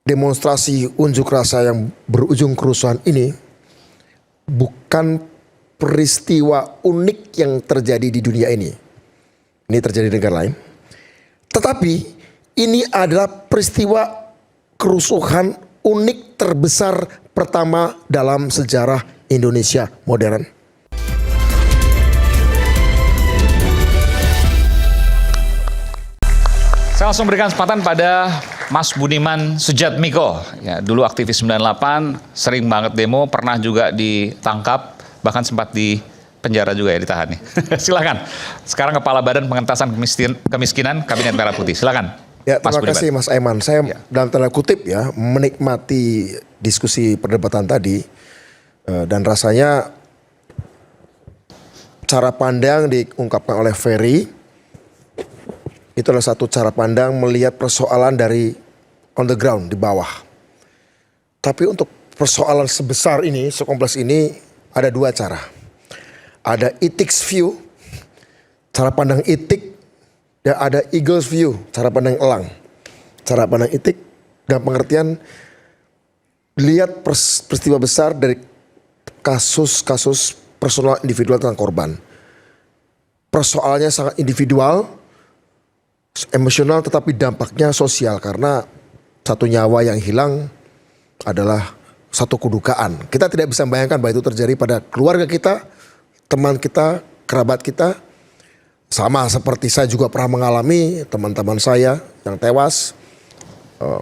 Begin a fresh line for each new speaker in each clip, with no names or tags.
demonstrasi unjuk rasa yang berujung kerusuhan ini bukan peristiwa unik yang terjadi di dunia ini. Ini terjadi di negara lain. Tetapi ini adalah peristiwa kerusuhan unik terbesar pertama dalam sejarah Indonesia modern.
Saya langsung berikan kesempatan pada Mas Budiman Sujatmiko. Ya, dulu aktivis 98, sering banget demo, pernah juga ditangkap, bahkan sempat di penjara juga ya, ditahan nih. Silakan. Sekarang Kepala Badan Pengentasan Kemiskinan Kabinet Merah Putih. Silakan.
Ya, terima kasih Mas Aiman. Saya dalam tanda kutip ya menikmati diskusi perdebatan tadi dan rasanya cara pandang diungkapkan oleh Ferry itu adalah satu cara pandang melihat persoalan dari on the ground, di bawah. Tapi untuk persoalan sebesar ini, sekompleks ini, ada dua cara. Ada ethics view, cara pandang etik, dan ada eagle's view, cara pandang elang. Cara pandang etik dan pengertian lihat peristiwa besar dari kasus-kasus personal individual tentang korban. Persoalannya sangat individual, emosional, tetapi dampaknya sosial karena satu nyawa yang hilang adalah satu kedukaan. Kita tidak bisa bayangkan bahwa itu terjadi pada keluarga kita, teman kita, kerabat kita. Sama seperti saya juga pernah mengalami teman-teman saya yang tewas,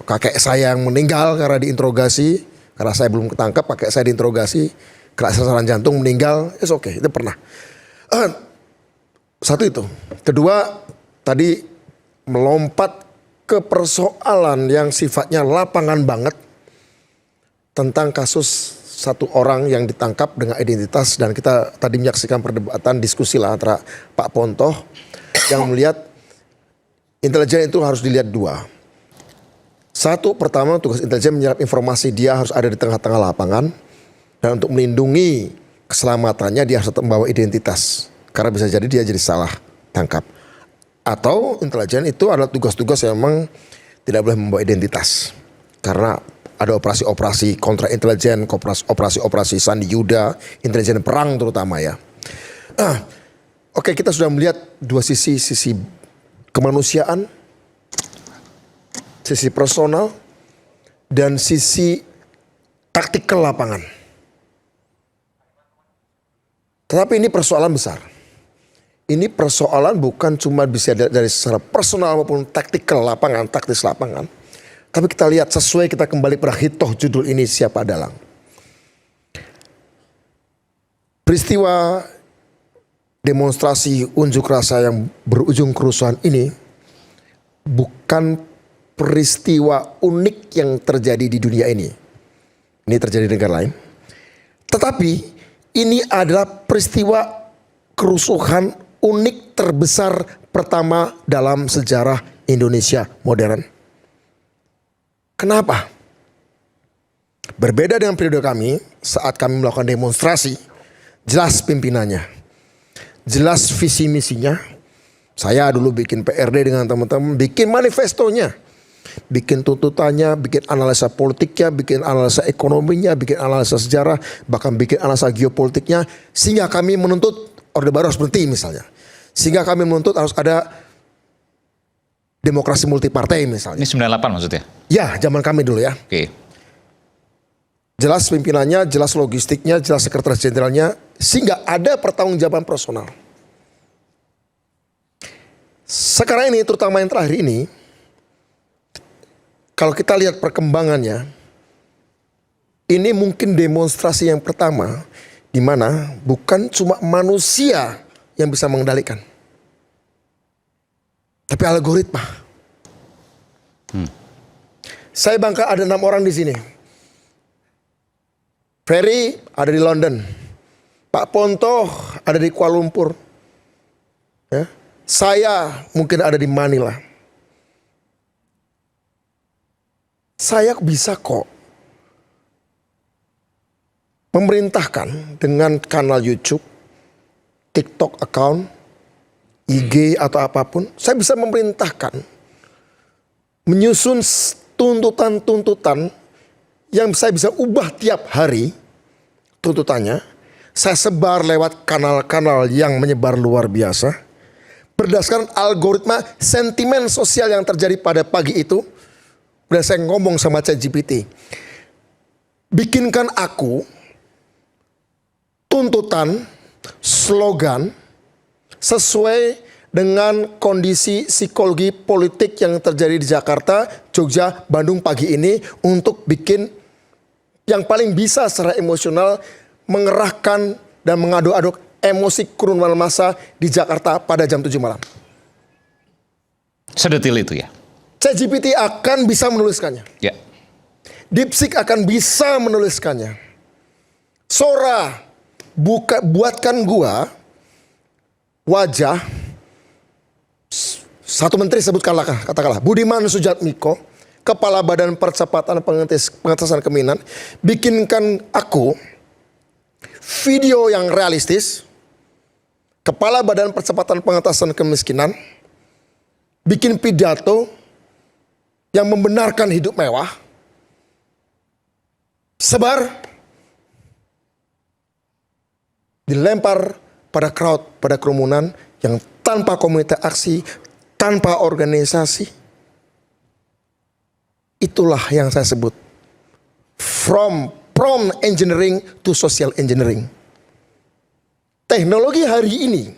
kakek saya yang meninggal karena diinterogasi, karena saya belum ketangkap, kakek saya diinterogasi, kena serangan jantung meninggal, it's okay, itu pernah. Satu itu. Kedua, tadi melompat ke persoalan yang sifatnya lapangan banget tentang kasus satu orang yang ditangkap dengan identitas, dan kita tadi menyaksikan perdebatan diskusi lah antara Pak Pontoh yang melihat intelijen itu harus dilihat dua. Satu, pertama tugas intelijen menyerap informasi, dia harus ada di tengah-tengah lapangan, dan untuk melindungi keselamatannya dia harus tetap membawa identitas karena bisa jadi dia jadi salah tangkap. Atau intelijen itu adalah tugas-tugas yang memang tidak boleh membawa identitas. Karena ada operasi-operasi kontra intelijen, operasi-operasi Sandi Yuda, intelijen perang terutama ya. Oke, kita sudah melihat dua sisi kemanusiaan, sisi personal, dan sisi taktikal lapangan. Tetapi ini persoalan besar. Ini persoalan bukan cuma bisa dari secara personal maupun taktikal lapangan, taktis lapangan. Tapi kita lihat sesuai, kita kembali pada hitoh judul ini, siapa dalang. Peristiwa demonstrasi unjuk rasa yang berujung kerusuhan ini bukan peristiwa unik yang terjadi di dunia ini. Ini terjadi di negara lain. Tetapi ini adalah peristiwa kerusuhan unik terbesar pertama dalam sejarah Indonesia modern. Kenapa? Berbeda dengan periode kami, saat kami melakukan demonstrasi, jelas pimpinannya, jelas visi misinya. Saya dulu bikin PRD dengan teman-teman, bikin manifestonya, bikin tuntutannya, bikin analisa politiknya, bikin analisa ekonominya, bikin analisa sejarah, bahkan bikin analisa geopolitiknya, sehingga kami menuntut Orde Baru harus berhenti misalnya. Sehingga kami menuntut harus ada demokrasi multipartai misalnya.
Ini 98 maksudnya?
Ya, zaman kami dulu ya.
Oke.
Jelas pimpinannya, jelas logistiknya, jelas sekretaris jenderalnya, sehingga ada pertanggungjawaban personal. Sekarang ini, terutama yang terakhir ini, kalau kita lihat perkembangannya, ini mungkin demonstrasi yang pertama di mana bukan cuma manusia yang bisa mengendalikan, tapi algoritma. Saya bangga ada 6 orang di sini. Ferry ada di London, Pak Pontoh ada di Kuala Lumpur, ya. Saya mungkin ada di Manila. Saya bisa kok memerintahkan dengan kanal YouTube, TikTok account, IG atau apapun, saya bisa memerintahkan menyusun tuntutan-tuntutan yang saya bisa ubah tiap hari, tuntutannya, saya sebar lewat kanal-kanal yang menyebar luar biasa. Berdasarkan algoritma sentimen sosial yang terjadi pada pagi itu, dan saya ngomong sama ChatGPT, bikinkan aku tuntutan, slogan, sesuai dengan kondisi psikologi politik yang terjadi di Jakarta, Jogja, Bandung pagi ini, untuk bikin yang paling bisa secara emosional mengerahkan dan mengaduk-aduk emosi kerumunan massa di Jakarta pada jam 7 malam.
Sedetil itu ya?
ChatGPT akan bisa menuliskannya.
Ya.
DeepSeek akan bisa menuliskannya. Sora, buatkan gua wajah satu menteri, sebutkanlah katakanlah Budiman Sujatmiko, Kepala Badan Percepatan Pengentasan Kemiskinan, bikinkan aku video yang realistis, Kepala Badan Percepatan Pengentasan Kemiskinan, bikin pidato yang membenarkan hidup mewah, sebar, dilempar pada crowd, pada kerumunan yang tanpa komunitas aksi, tanpa organisasi. Itulah yang saya sebut from prompt engineering to social engineering. Teknologi hari ini,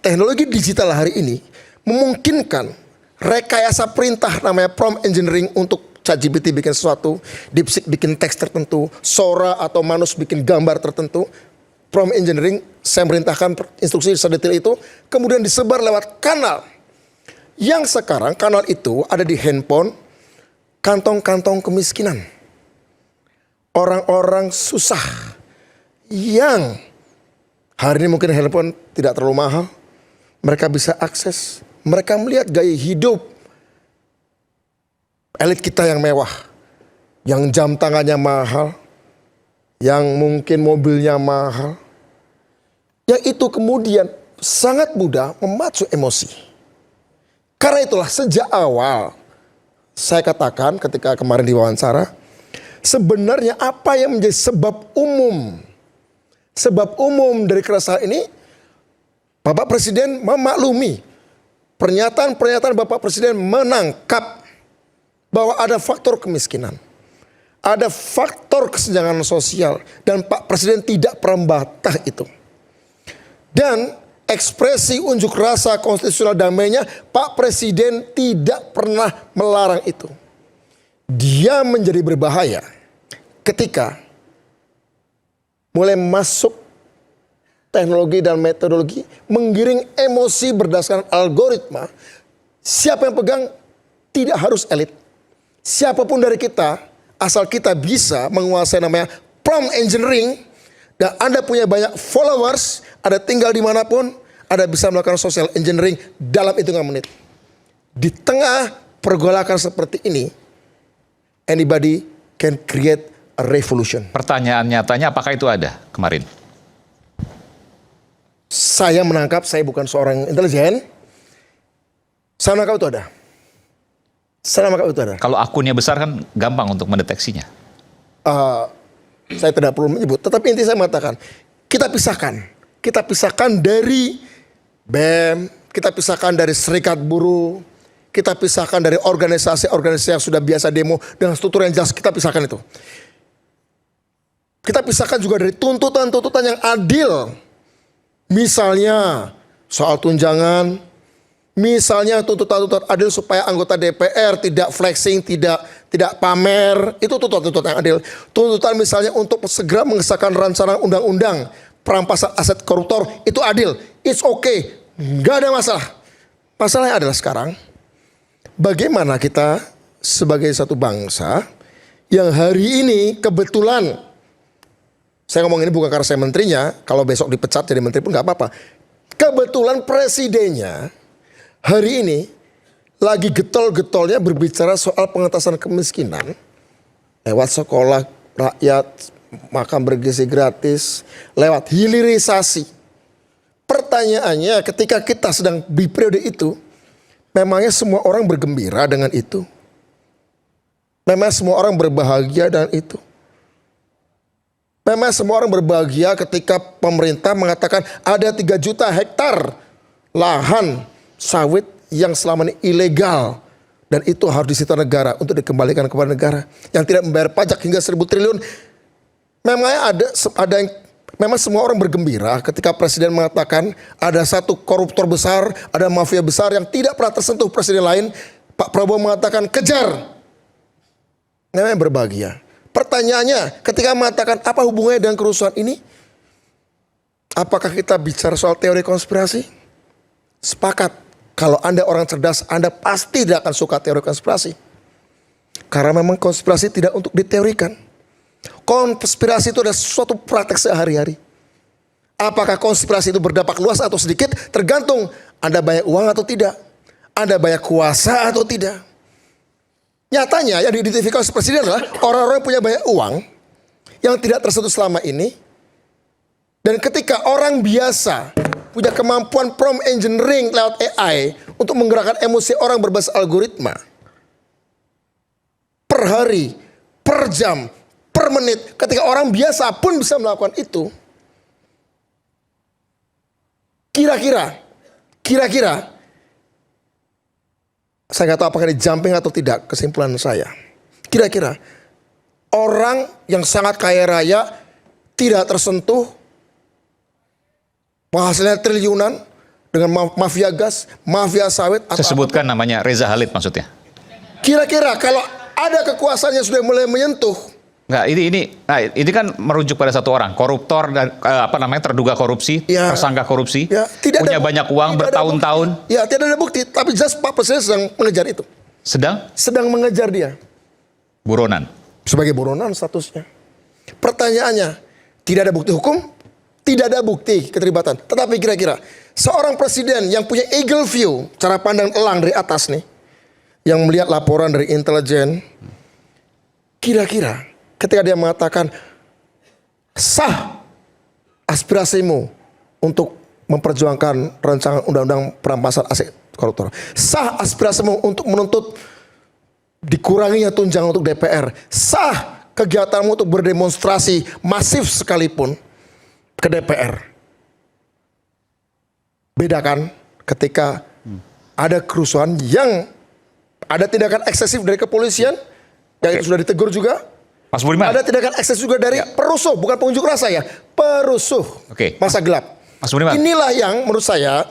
teknologi digital hari ini memungkinkan rekayasa perintah namanya prompt engineering untuk ChatGPT bikin sesuatu, DeepSeek bikin teks tertentu, Sora atau Manus bikin gambar tertentu. Prompt engineering, saya merintahkan instruksi sedetil itu, kemudian disebar lewat kanal. Yang sekarang kanal itu ada di handphone, kantong-kantong kemiskinan. Orang-orang susah yang hari ini mungkin handphone tidak terlalu mahal, mereka bisa akses, mereka melihat gaya hidup elit kita yang mewah, yang jam tangannya mahal, yang mungkin mobilnya mahal, yang itu kemudian sangat mudah memacu emosi. Karena itulah sejak awal saya katakan ketika kemarin diwawancara, sebenarnya apa yang menjadi sebab umum dari keresahan ini, Bapak Presiden memaklumi, pernyataan-pernyataan Bapak Presiden menangkap bahwa ada faktor kemiskinan, ada faktor kesenjangan sosial, dan Pak Presiden tidak pernah membantah itu. Dan ekspresi unjuk rasa konstitusional damainya, Pak Presiden tidak pernah melarang itu. Dia menjadi berbahaya ketika mulai masuk teknologi dan metodologi menggiring emosi berdasarkan algoritma. Siapa yang pegang tidak harus elit. Siapapun dari kita, asal kita bisa menguasai namanya prompt engineering, dan Anda punya banyak followers, Anda tinggal dimanapun, Anda bisa melakukan social engineering dalam hitungan menit. Di tengah pergolakan seperti ini, anybody can create a revolution.
Pertanyaan nyatanya apakah itu ada kemarin?
Saya menangkap, saya bukan seorang intelijen, saya menangkap itu ada. Saya menangkap itu ada.
Kalau akunnya besar kan gampang untuk mendeteksinya.
Saya tidak perlu menyebut, tetapi inti saya mengatakan, kita pisahkan dari BEM, kita pisahkan dari serikat buruh, kita pisahkan dari organisasi-organisasi yang sudah biasa demo dengan struktur yang jelas, kita pisahkan itu. Kita pisahkan juga dari tuntutan-tuntutan yang adil, misalnya soal tunjangan, misalnya tuntutan-tuntutan adil supaya anggota DPR tidak flexing, tidak pamer, itu tuntutan-tuntutan yang adil. Tuntutan misalnya untuk segera mengesahkan rancangan undang-undang perampasan aset koruptor, itu adil. It's okay, nggak ada masalah. Masalahnya adalah sekarang, bagaimana kita sebagai satu bangsa yang hari ini kebetulan, saya ngomong ini bukan karena saya menterinya, kalau besok dipecat jadi menteri pun nggak apa-apa. Kebetulan presidennya hari ini lagi getol-getolnya berbicara soal pengentasan kemiskinan lewat sekolah rakyat, makan bergizi gratis, lewat hilirisasi. Pertanyaannya, ketika kita sedang di periode itu, memangnya semua orang bergembira dengan itu? Memang semua orang berbahagia dan itu. Memang semua orang berbahagia ketika pemerintah mengatakan ada 3 juta hektar lahan sawit yang selama ini ilegal. Dan itu harus disita negara untuk dikembalikan kepada negara. Yang tidak membayar pajak hingga 1.000 triliun. Memang semua orang bergembira ketika presiden mengatakan ada satu koruptor besar, ada mafia besar yang tidak pernah tersentuh presiden lain. Pak Prabowo mengatakan kejar. Memang berbahagia. Pertanyaannya, ketika mengatakan apa hubungannya dengan kerusuhan ini? Apakah kita bicara soal teori konspirasi? Sepakat. Kalau Anda orang cerdas, Anda pasti tidak akan suka teori konspirasi. Karena memang konspirasi tidak untuk diteorikan. Konspirasi itu adalah suatu praktek sehari-hari. Apakah konspirasi itu berdampak luas atau sedikit? Tergantung Anda banyak uang atau tidak. Anda banyak kuasa atau tidak. Nyatanya yang diidentifikasi presiden adalah orang-orang yang punya banyak uang yang tidak tersentuh selama ini. Dan ketika orang biasa punya kemampuan prompt engineering lewat AI untuk menggerakkan emosi orang berbasis algoritma. Per hari, per jam, per menit. Ketika orang biasa pun bisa melakukan itu. Kira-kira. Saya nggak tahu apakah ini jumping atau tidak kesimpulan saya. Kira-kira orang yang sangat kaya raya tidak tersentuh hasilnya triliunan dengan mafia gas, mafia sawit.
Saya sebutkan namanya Reza Khalid maksudnya.
Kira-kira kalau ada kekuasaannya sudah mulai menyentuh.
Nggak, ini kan merujuk pada satu orang, koruptor dan terduga korupsi,
Ya.
tersangka korupsi,
Ya, tidak
punya
ada-
banyak uang
tidak ada
bertahun-tahun.
bukti. Ya, tidak ada bukti, tapi just Pak Presiden sedang mengejar itu. Sedang mengejar dia.
Buronan.
Sebagai buronan statusnya. Pertanyaannya, tidak ada bukti hukum, tidak ada bukti keterlibatan. Tetapi kira-kira seorang presiden yang punya eagle view, cara pandang elang dari atas nih, yang melihat laporan dari intelijen, kira-kira ketika dia mengatakan sah aspirasimu untuk memperjuangkan rancangan undang-undang perampasan aset koruptor, sah aspirasimu untuk menuntut dikuranginya tunjangan untuk DPR, sah kegiatanmu untuk berdemonstrasi masif sekalipun ke DPR. Bedakan ketika ada kerusuhan yang ada tindakan eksesif dari kepolisian, yang itu sudah ditegur juga.
Mas Budiman.
Ada tindakan ekses juga dari perusuh, bukan pengunjuk rasa ya, perusuh.
Oke.
Masa gelap.
Mas Budiman.
Inilah yang menurut saya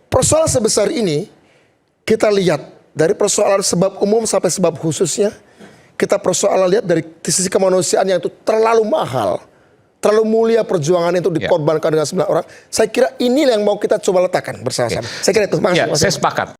persoalan sebesar ini kita lihat dari persoalan sebab umum sampai sebab khususnya. Kita persoalan lihat dari sisi kemanusiaan yang itu terlalu mahal, terlalu mulia perjuangan itu dikorbankan dengan 9 orang. Saya kira inilah yang mau kita coba letakkan bersama-sama. Saya kira itu. Makasih,
Ya, saya sepakat.